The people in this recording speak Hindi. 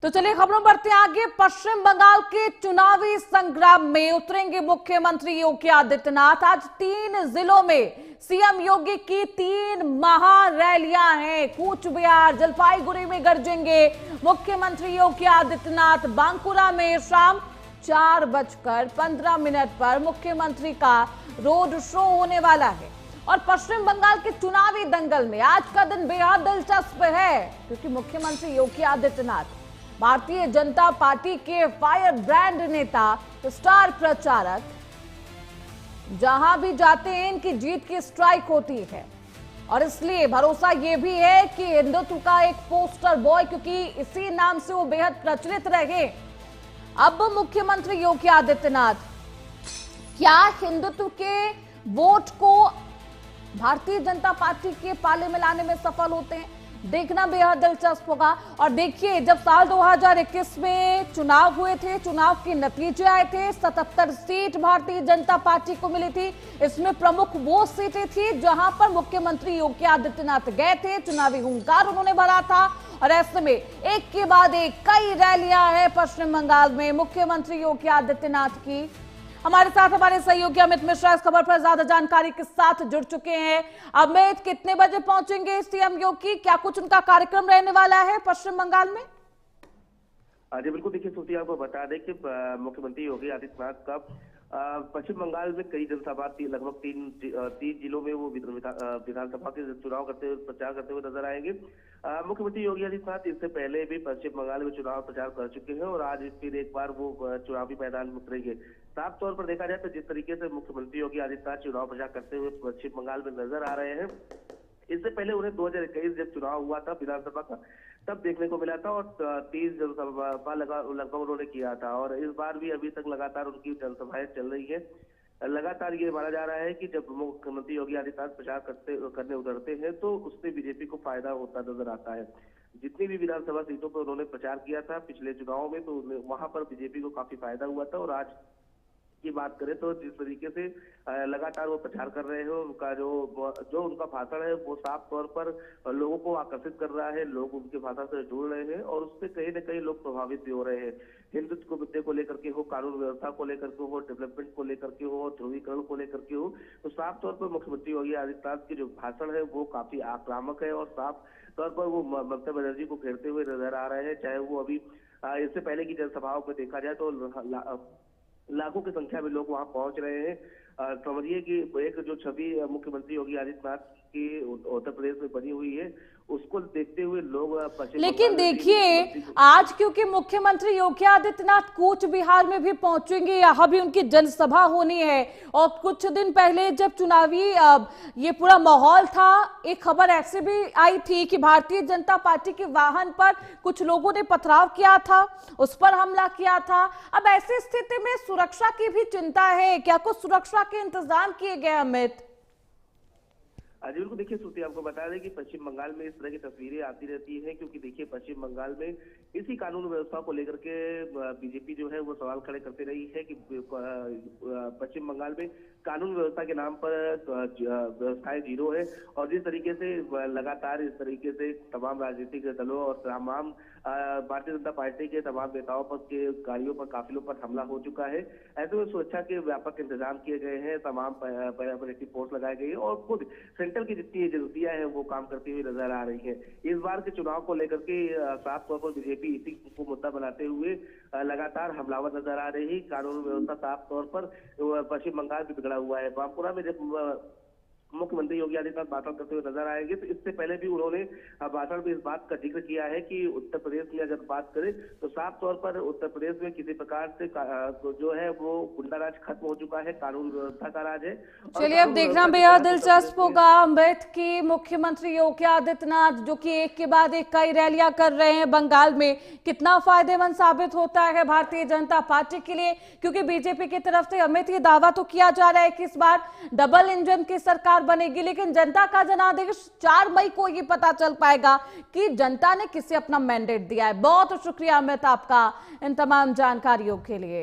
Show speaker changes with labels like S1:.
S1: तो चलिए खबरों बढ़ते हैं आगे। पश्चिम बंगाल के चुनावी संग्राम में उतरेंगे मुख्यमंत्री योगी आदित्यनाथ। आज 3 जिलों में सीएम योगी की 3 महारैलियां हैं। कूच बिहार, जलपाईगुड़ी में गरजेंगे मुख्यमंत्री योगी आदित्यनाथ। बांकुरा में शाम 4:15 पर मुख्यमंत्री का रोड शो होने वाला है। और पश्चिम बंगाल के चुनावी दंगल में आज का दिन बेहद दिलचस्प है, क्योंकि मुख्यमंत्री योगी आदित्यनाथ भारतीय जनता पार्टी के फायर ब्रांड नेता, स्टार प्रचारक, जहां भी जाते हैं इनकी जीत की स्ट्राइक होती है। और इसलिए भरोसा यह भी है कि हिंदुत्व का एक पोस्टर बॉय, क्योंकि इसी नाम से वो बेहद प्रचलित रहे। अब मुख्यमंत्री योगी आदित्यनाथ क्या हिंदुत्व के वोट को भारतीय जनता पार्टी के पाले में लाने में सफल होते हैं, देखना बेहद दिलचस्प होगा। और देखिए, जब साल 2021 में चुनाव हुए थे, चुनाव के नतीजे आए थे, 77 सीट भारतीय जनता पार्टी को मिली थी। इसमें प्रमुख वो सीटें थी जहां पर मुख्यमंत्री योगी आदित्यनाथ गए थे, चुनावी हुंकार उन्होंने भरा था। और ऐसे में एक के बाद एक कई रैलियां हैं पश्चिम बंगाल में मुख्यमंत्री योगी आदित्यनाथ की। हमारे साथ हमारे सहयोगी अमित मिश्रा इस खबर पर ज्यादा जानकारी के साथ जुड़ चुके हैं। अमित, कितने बजे पहुंचेंगे सीएम योगी? क्या कुछ उनका कार्यक्रम रहने वाला है पश्चिम बंगाल में?
S2: जी बिल्कुल, देखिए श्रुति, आपको बता दें कि मुख्यमंत्री योगी आदित्यनाथ का पश्चिम बंगाल में कई जनसभा लगभग तीन जिलों में वो विधानसभा के चुनाव करते हुए, प्रचार करते हुए नजर आएंगे। मुख्यमंत्री योगी आदित्यनाथ इससे पहले भी पश्चिम बंगाल में चुनाव प्रचार कर चुके हैं और आज फिर एक बार वो चुनावी मैदान में उतरेंगे। साफ तौर पर देखा जाए तो जिस तरीके से मुख्यमंत्री योगी आदित्यनाथ चुनाव प्रचार करते हुए पश्चिम बंगाल में नजर आ रहे हैं, इससे पहले उन्हें 2021 जब चुनाव हुआ था विधानसभा का, तब देखने को मिला था और 30 जनसभा लगभग उन्होंने किया था। और इस बार भी अभी तक लगातार उनकी जनसभाएं चल रही है। लगातार ये माना जा रहा है कि जब मुख्यमंत्री योगी आदित्यनाथ प्रचार करने उतरते हैं तो उससे बीजेपी को फायदा होता नजर आता है। जितनी भी विधानसभा सीटों पर उन्होंने प्रचार किया था पिछले चुनाव में, तो वहां पर बीजेपी को काफी फायदा हुआ था। और आज की बात करें तो जिस तरीके से लगातार वो प्रचार कर रहे हैं, उनका जो उनका भाषण है वो साफ तौर पर लोगों को आकर्षित कर रहा है। लोग उनके भाषण से जुड़ रहे हैं और उससे कहीं न कहीं लोग प्रभावित भी हो रहे हैं। हिंदुत्व को मुद्दे को लेकर के हो, कानून व्यवस्था को लेकर के हो, डेवलपमेंट को लेकर के हो, ध्रुवीकरण को लेकर के हो, तो साफ तौर पर मुख्यमंत्री योगी आदित्यनाथ की जो भाषण है वो काफी आक्रामक है और साफ तौर पर वो ममता बनर्जी को घेरते हुए नजर आ रहे हैं। चाहे वो अभी इससे पहले की जनसभाओं में देखा जाए तो लाखों की संख्या में लोग वहां पहुंच रहे हैं। समझिए कि एक जो छवि मुख्यमंत्री योगी आदित्यनाथ की उत्तर प्रदेश में बनी हुई है, उसको देखते हुए लोग
S1: लेकिन देखिए, आज क्योंकि मुख्यमंत्री योगी आदित्यनाथ कूच बिहार में भी पहुंचेंगे, यहाँ भी उनकी जनसभा होनी है। और कुछ दिन पहले जब चुनावी ये पूरा माहौल था, एक खबर ऐसे भी आई थी कि भारतीय जनता पार्टी के वाहन पर कुछ लोगों ने पथराव किया था, उस पर हमला किया था। अब ऐसी स्थिति में सुरक्षा की भी चिंता है, क्या कुछ सुरक्षा के इंतजाम किए गए अमित?
S2: जी बिल्कुल, देखिए श्रुति, आपको बता दें कि पश्चिम बंगाल में इस तरह की तस्वीरें आती रहती हैं, क्योंकि देखिए पश्चिम बंगाल में इसी कानून व्यवस्था को लेकर के बीजेपी जो है वो सवाल खड़े करते रही है कि पश्चिम बंगाल में कानून व्यवस्था के नाम पर व्यवस्थाएं जीरो है। और जिस तरीके से लगातार इस तरीके से तमाम राजनीतिक दलों और तमाम भारतीय जनता पार्टी के तमाम नेताओं पर के गाड़ियों पर, काफिलों पर हमला हो चुका है। ऐसे में सुरक्षा के व्यापक इंतजाम किए गए हैं, तमाम पैरामिलिट्री फोर्स लगाई गई है और खुद सेंट्रल की जितनी एजेंसियां हैं वो काम करती हुई नजर आ रही है। इस बार के चुनाव को लेकर के साफ तौर पर बीजेपी इसी को मुद्दा बनाते हुए लगातार हमलावर नजर आ रही। कानून व्यवस्था साफ तौर पर पश्चिम बंगाल भी बिगड़ा हुआ है। बांकुरा में जब मुख्यमंत्री योगी आदित्यनाथ भाषण करते हुए नजर आएंगे तो इससे पहले भी उन्होंने भाषण में इस बात का जिक्र किया है कि उत्तर प्रदेश में अगर बात करें तो साफ तौर पर उत्तर प्रदेश में किसी प्रकार से जो है वो गुंडा राज खत्म हो चुका है, कानून व्यवस्था का राज है।
S1: चलिए, अब देखना बेहद दिलचस्प होगा अमित की मुख्यमंत्री योगी आदित्यनाथ जो कि एक के बाद एक कई रैलियां कर रहे हैं बंगाल में, कितना फायदेमंद साबित होता है भारतीय जनता पार्टी के लिए। क्योंकि बीजेपी की तरफ से अमित ये दावा तो किया जा रहा है कि इस बार डबल इंजन की सरकार बनेगी, लेकिन जनता का जनादेश 4 मई को ये पता चल पाएगा कि जनता ने किसे अपना मैंडेट दिया है। बहुत शुक्रिया अमित आपका इन तमाम जानकारियों के लिए।